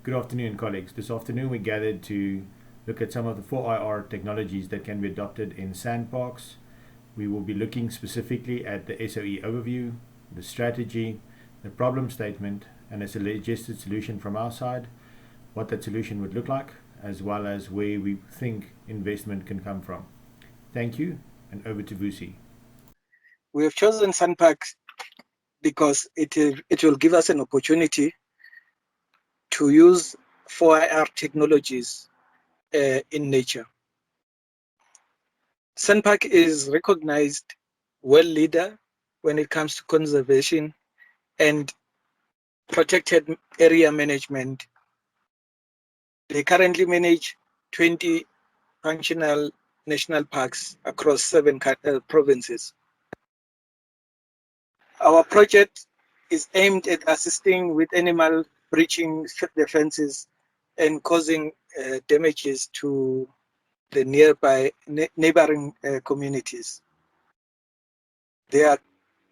Good afternoon, colleagues. This afternoon we gathered to look at some of the 4IR technologies that can be adopted in Sanparks. We will be looking specifically at the SOE overview, the strategy, the problem statement, and a suggested solution from our side, what that solution would look like, as well as where we think investment can come from. Thank you, and over to Vusi. We have chosen Sanparks because it will give us an opportunity to use 4IR technologies in nature. Sanpark is recognized world leader when it comes to conservation and protected area management. They currently manage 20 functional national parks across 7 provinces. Our project is aimed at assisting with animal breaching the fences and causing damages to the nearby neighboring communities. There are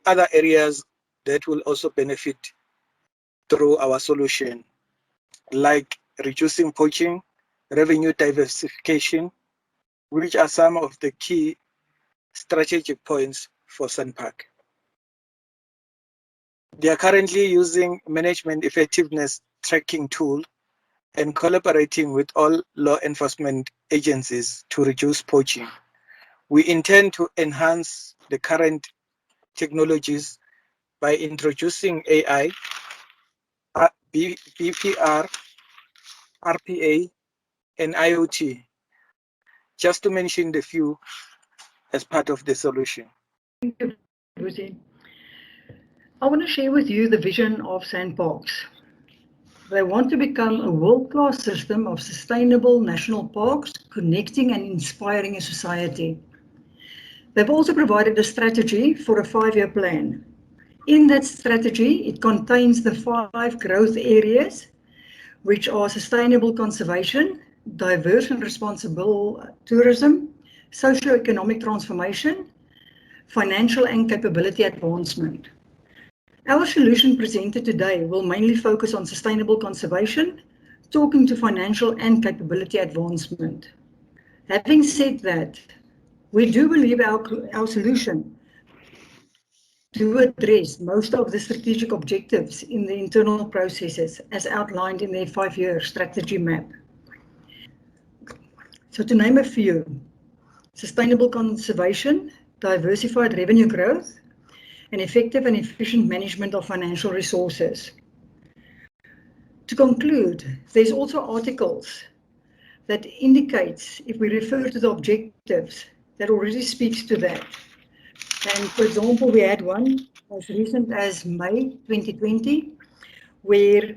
other areas that will also benefit through our solution, like reducing poaching, revenue diversification, which are some of the key strategic points for Sanpark. They are currently using management effectiveness tracking tool and collaborating with all law enforcement agencies to reduce poaching. We intend to enhance the current technologies by introducing AI, BPR, RPA, and IoT, just to mention the few as part of the solution. Thank you, Vusi. I want to share with you the vision of Sanparks. They want to become a world-class system of sustainable national parks, connecting and inspiring a society. They've also provided a strategy for a 5-year plan. In that strategy, it contains the 5 growth areas, which are sustainable conservation, diverse and responsible tourism, socio-economic transformation, financial and capability advancement. Our solution presented today will mainly focus on sustainable conservation, talking to financial and capability advancement. Having said that, we do believe our solution to address most of the strategic objectives in the internal processes as outlined in their 5-year strategy map. So to name a few: sustainable conservation, diversified revenue growth, and effective and efficient management of financial resources. To conclude, there's also articles that indicates, if we refer to the objectives, that already speaks to that. And for example, we had one as recent as May 2020, where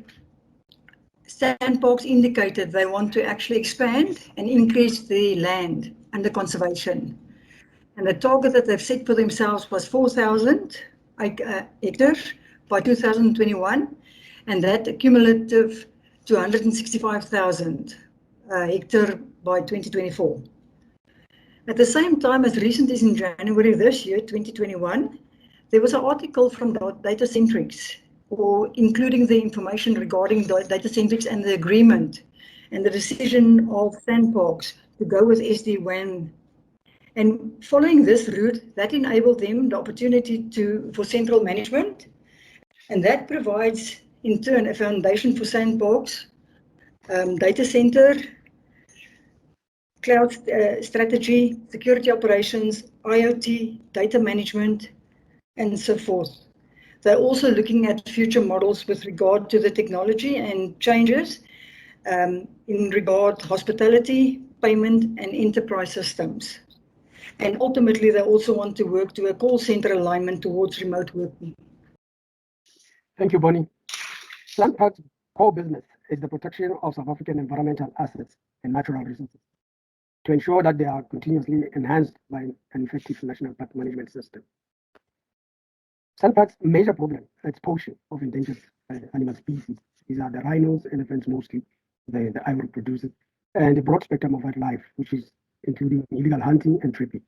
Sanparks indicated they want to actually expand and increase the land under conservation. And the target that they've set for themselves was 4,000 hectares by 2021, and that cumulative to 165,000 hectares by 2024. At the same time, as recent as in January this year, 2021, there was an article from Datacentrics, or including the information regarding Datacentrics and the agreement and the decision of Sanparks to go with SD-WAN. And following this route, that enabled them the opportunity for central management, and that provides in turn a foundation for Sanparks, data center, cloud strategy, security operations, IoT, data management, and so forth. They're also looking at future models with regard to the technology and changes in regard to hospitality, payment, and enterprise systems. And ultimately, they also want to work to a call center alignment towards remote working. Thank you, Bonnie. Sanparks' core business is the protection of South African environmental assets and natural resources to ensure that they are continuously enhanced by an effective national park management system. Sanparks' major problem is poaching of endangered animal species. These are the rhinos, elephants mostly, the ivory producers, and the broad spectrum of wildlife, which is including illegal hunting and trapping.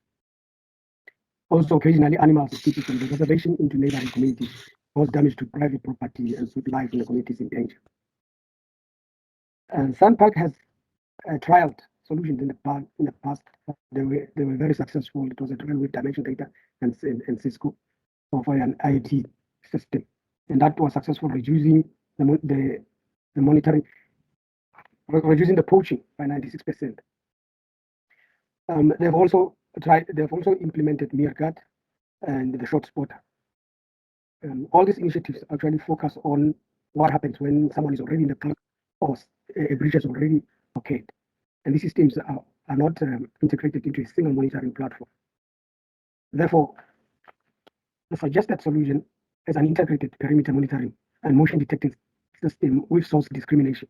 Also, occasionally, animals escaping from the reservation into neighboring communities cause damage to private property and put life in the communities in danger. Sanparks has trialed solutions in the past. They were very successful. It was a trial with Dimension Data and Cisco for an IoT system, and that was successful, reducing the monitoring, reducing the poaching by 96%. They've also implemented Meerkat and the short spotter. All these initiatives actually focus on what happens when someone is already in the park or a breach has already occurred. And these systems are not integrated into a single monitoring platform. Therefore, the suggested solution is an integrated perimeter monitoring and motion detection system with source discrimination.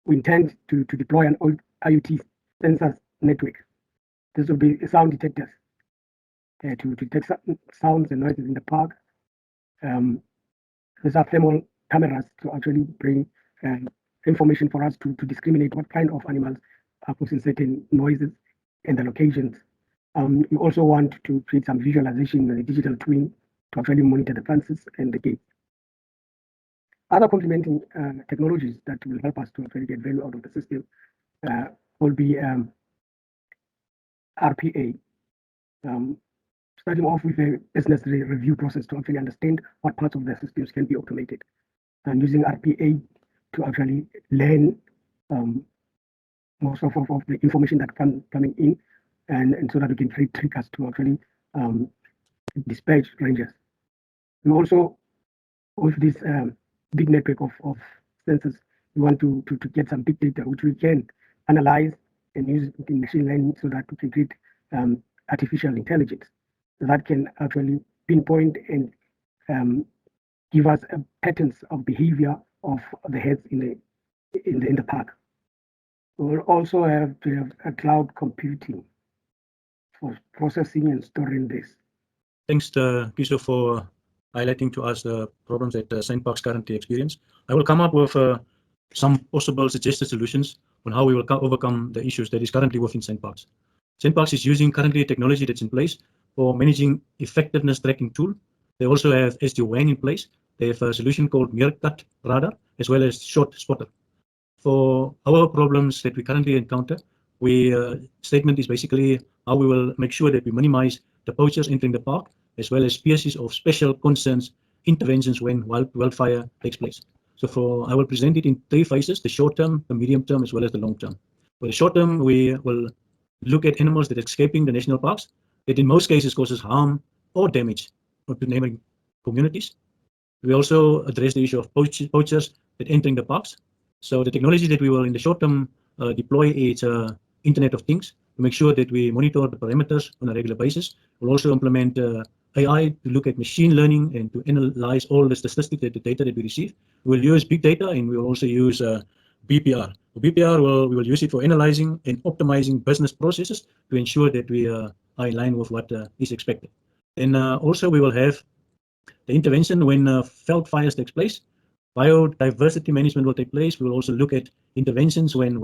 We intend to deploy an IoT sensors network. This will be sound detectors to detect sounds and noises in the park. These are thermal cameras to actually bring information for us to discriminate what kind of animals are causing certain noises and the locations. We also want to create some visualization in the digital twin to actually monitor the fences and the gates. Other complementing technologies that will help us to actually get value out of the system will be RPA. Starting off with a business review process to actually understand what parts of the systems can be automated, and using RPA to actually learn most of the information that coming in, and so that we can create triggers to actually dispatch rangers. We also, with this big network of sensors, we want to get some big data which we can analyze and use in machine learning so that we can create artificial intelligence that can actually pinpoint and give us patterns of behavior of the heads in the park. We will also have to have a cloud computing for processing and storing this. Thanks, Kiso, for highlighting to us the problems that Sanparks currently experience. I will come up with some possible suggested solutions on how we will overcome the issues that is currently within Sanparks. Sanparks is using currently a technology that's in place for managing effectiveness tracking tool. They also have SD-WAN in place. They have a solution called Meerkat radar, as well as short spotter. For our problems that we currently encounter, statement is basically how we will make sure that we minimize the poachers entering the park, as well as species of special concerns interventions when wildfire takes place. So I will present it in 3 phases: the short term, the medium term, as well as the long term. For the short term, we will look at animals that are escaping the national parks, that in most cases causes harm or damage to neighboring communities. We also address the issue of poachers that entering the parks. So the technology that we will in the short term deploy is Internet of Things to make sure that we monitor the parameters on a regular basis. We'll also implement AI to look at machine learning and to analyze all the statistics, the data that we receive. We'll use big data, and we will also use BPR. BPR, we will use it for analyzing and optimizing business processes to ensure that we are in line with what is expected. And also we will have the intervention when veld fires takes place. Biodiversity management will take place. We will also look at interventions when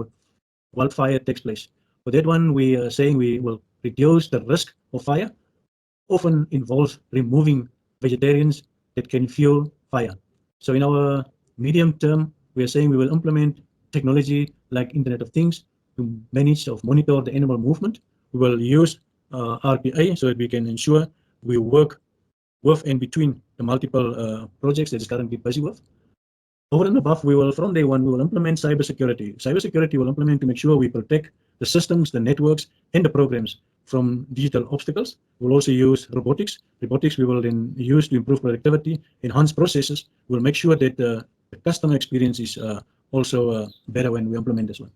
wildfire takes place. For that one, we are saying we will reduce the risk of fire, often involves removing vegetarians that can fuel fire. So in our medium term, we are saying we will implement technology like Internet of Things to manage or monitor the animal movement. We will use RPA so that we can ensure we work with and between the multiple projects that is currently busy with. Over and above, from day one, we will implement cybersecurity. Cybersecurity will implement to make sure we protect the systems, the networks, and the programs from digital obstacles. We'll also use robotics. Robotics we will then use to improve productivity, enhance processes. We'll make sure that the customer experience is also better when we implement this one.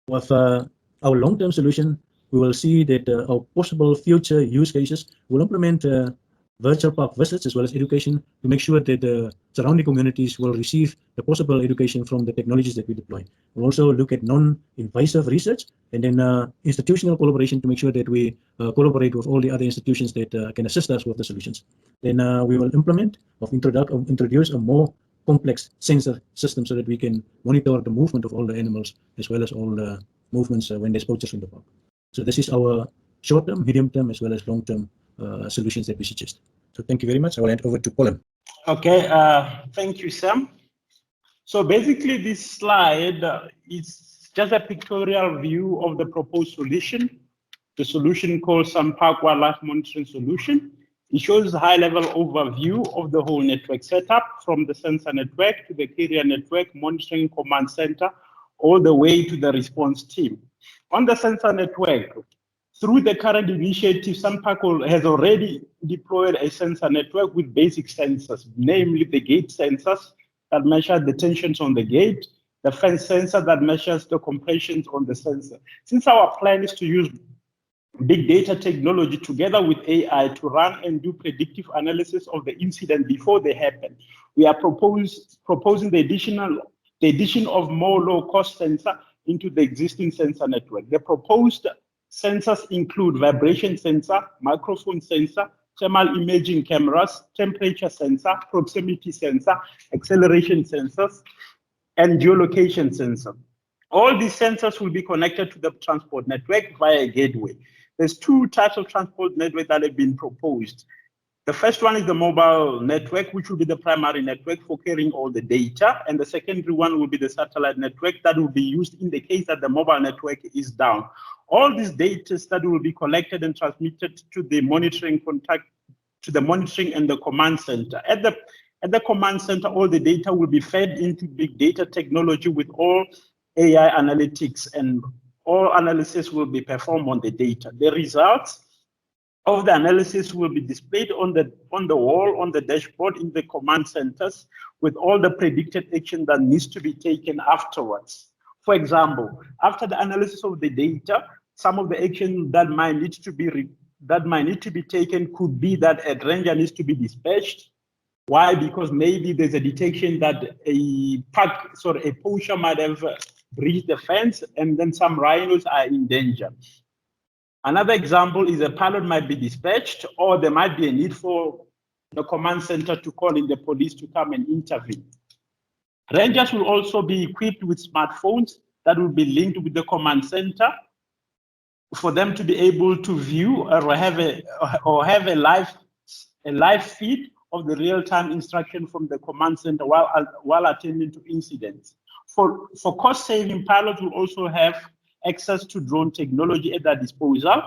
With our long-term solution, we will see that our possible future use cases will implement virtual park visits as well as education to make sure that the surrounding communities will receive the possible education from the technologies that we deploy. We'll also look at non-invasive research and then institutional collaboration to make sure that we collaborate with all the other institutions that can assist us with the solutions. Then we will implement or introduce a more complex sensor system so that we can monitor the movement of all the animals as well as all the movements when there's poachers in the park. So this is our short-term, medium-term, as well as long-term solutions that we suggest. So thank you very much. I will hand over to Colin. Okay, thank you, Sam. So basically this slide is just a pictorial view of the proposed solution, the solution called Sanparks Wildlife Monitoring Solution. It shows a high-level overview of the whole network setup from the sensor network to the carrier network, monitoring command center, all the way to the response team. On the sensor network, through the current initiative, Sanparks has already deployed a sensor network with basic sensors, namely the gate sensors that measure the tensions on the gate, the fence sensor that measures the compressions on the sensor. Since our plan is to use big data technology together with AI to run and do predictive analysis of the incident before they happen, we are proposing the addition of more low-cost sensor into the existing sensor network. The proposed sensors include vibration sensor, microphone sensor, thermal imaging cameras, temperature sensor, proximity sensor, acceleration sensors, and geolocation sensor. All these sensors will be connected to the transport network via a gateway. There's two types of transport network that have been proposed. The first one is the mobile network, which will be the primary network for carrying all the data. And the secondary one will be the satellite network that will be used in the case that the mobile network is down. All these data that will be collected and transmitted to the monitoring and the command center. At the command center, all the data will be fed into big data technology with all AI analytics, and all analysis will be performed on the data. The results of the analysis will be displayed on the wall, on the dashboard in the command centers with all the predicted action that needs to be taken afterwards. For example, after the analysis of the data, some of the action that might need to be taken could be that a ranger needs to be dispatched. Why? Because maybe there's a detection that a poacher might have breached the fence, and then some rhinos are in danger. Another example is a pilot might be dispatched, or there might be a need for the command center to call in the police to come and intervene. Rangers will also be equipped with smartphones that will be linked with the command center for them to be able to view or have a live feed of the real-time instruction from the command center while attending to incidents. For cost saving, pilots will also have access to drone technology at their disposal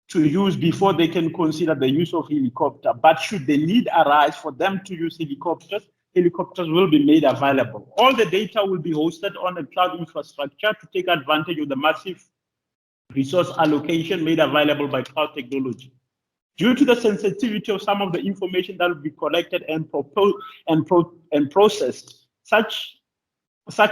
to use before they can consider the use of helicopter. But should the need arise for them to use helicopters will be made available. All the data will be hosted on a cloud infrastructure to take advantage of the massive resource allocation made available by cloud technology. Due to the sensitivity of some of the information that will be collected and processed, such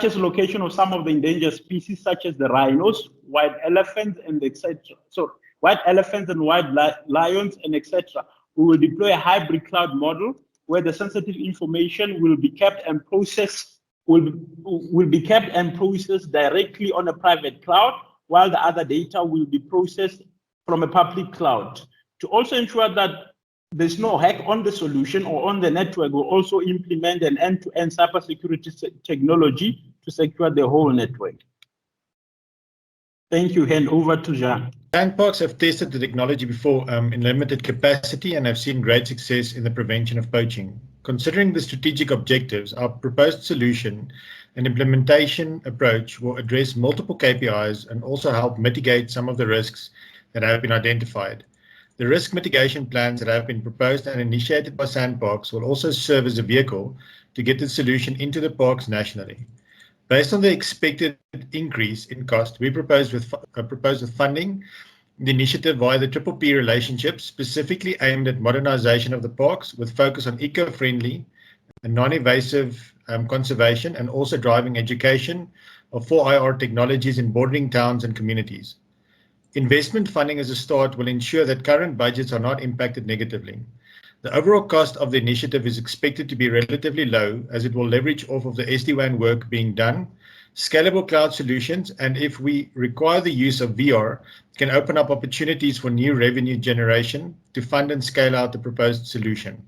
as location of some of the endangered species, such as the rhinos, white elephants, and etc. So white elephants and white lions, and etc. We will deploy a hybrid cloud model where the sensitive information will be kept and processed directly on a private cloud, while the other data will be processed from a public cloud. To also ensure that there's no hack on the solution or on the network, we'll also implement an end-to-end cybersecurity technology to secure the whole network. Thank you. Hand over to Jean. Sanparks have tested the technology before in limited capacity and have seen great success in the prevention of poaching. Considering the strategic objectives, our proposed solution and implementation approach will address multiple KPIs and also help mitigate some of the risks that have been identified. The risk mitigation plans that have been proposed and initiated by Sanparks will also serve as a vehicle to get the solution into the parks nationally. Based on the expected increase in cost, we propose with funding the initiative via the PPP relationship, specifically aimed at modernization of the parks with focus on eco-friendly and non-invasive conservation, and also driving education of 4IR technologies in bordering towns and communities. Investment funding as a start will ensure that current budgets are not impacted negatively. The overall cost of the initiative is expected to be relatively low, as it will leverage off of the SD-WAN work being done, scalable cloud solutions, and if we require the use of VR, can open up opportunities for new revenue generation to fund and scale out the proposed solution.